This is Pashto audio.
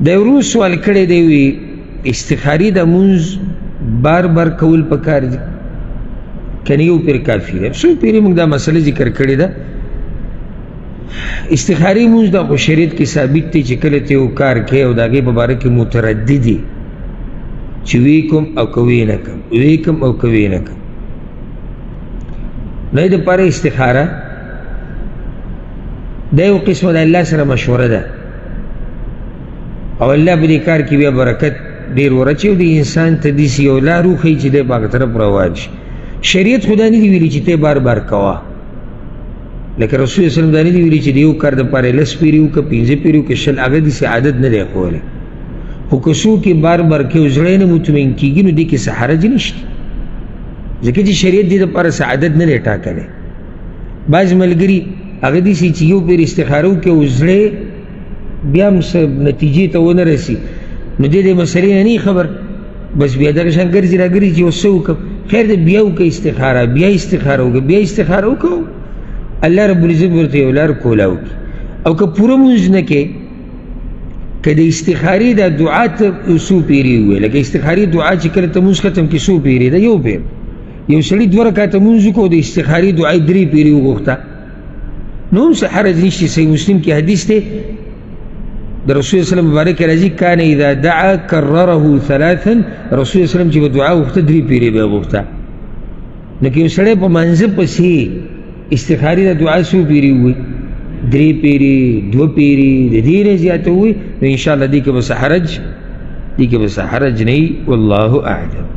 د ورو سوال کړی دی وی استخاری د مونځ بار بار کول پکار دي کنه یو پیر کافی دی څو پیری موږ دا مسله ذکر کړی ده استخاری مونځ د شریعت کې ثابت دی چې کله ته یو کار کوي او د هغې په باره کې متردد دي چې وی کوم او کوي نه کوم وی کوم او کوي نه کوم نو د پاره استخاره دا یو قسمه د الله سره مشوره ده او الله په دې کار کې بیا برکت ډېر ورچوي د انسان ته داسې یو لار وښیي چې دی په هغه طرف روان شي شریعت خو دا نه دي ویلي چې ته بار بار کوه لکه رسول صلی الله علیه وسلم دا نه دي ویلي چې د یو کار دپاره 10 پیرې وکړه 15 پیرې وکړه 20 هغه داسې عادت نه دی ښولی خو که څوک یې بار بار کوي او زړه یې نه مطمئن کېږي نو دې کې څه حرج نشته ځکه چې شریعت دې دپاره څه عادت نه دی ټاکلی بعض ملګري هغه داسې چې یو پیر استخاره وکړي او زړه بیا هم څه نتیجې ته ونه رسي نو دې مسلې نه نه خبر بس بیا دغه شان ګرځي راګرځي چې اوس څه وکړم خیر دی بیا وکړه استخاره بیا استخاره وکړه بیا استخاره وکړو الله رب العزت ورته یو لار کولا وکړي او که پوره مونځ نه کې که د استخارې دا دعا ته څو پیرې ووایي لکه استخارې دعا چې کله ته مونځ ختم کې څو پیرې ده یو پیر یو سړي 2 رکعته مونځ وکړو د استخارې دعا یې 3 پیرې وغوښته نو هم څه حرج نشته صحیح مسلم کې حدیث دی د رسول صلی الله علیه وسلم مبارک راځي کان اذا دعا کرره 3 رسول صلی الله علیه وسلم چې به دعا وغوښته 3 پیرې به وغوښته نو که یو سړی په منځه پسې استخارې د دعا څو پیرې ووایي 3 پیرې 2 پیرې د دې نه زیاته ووایي نو انشاءالله دې کې به څه حرج نه وي والله اعلم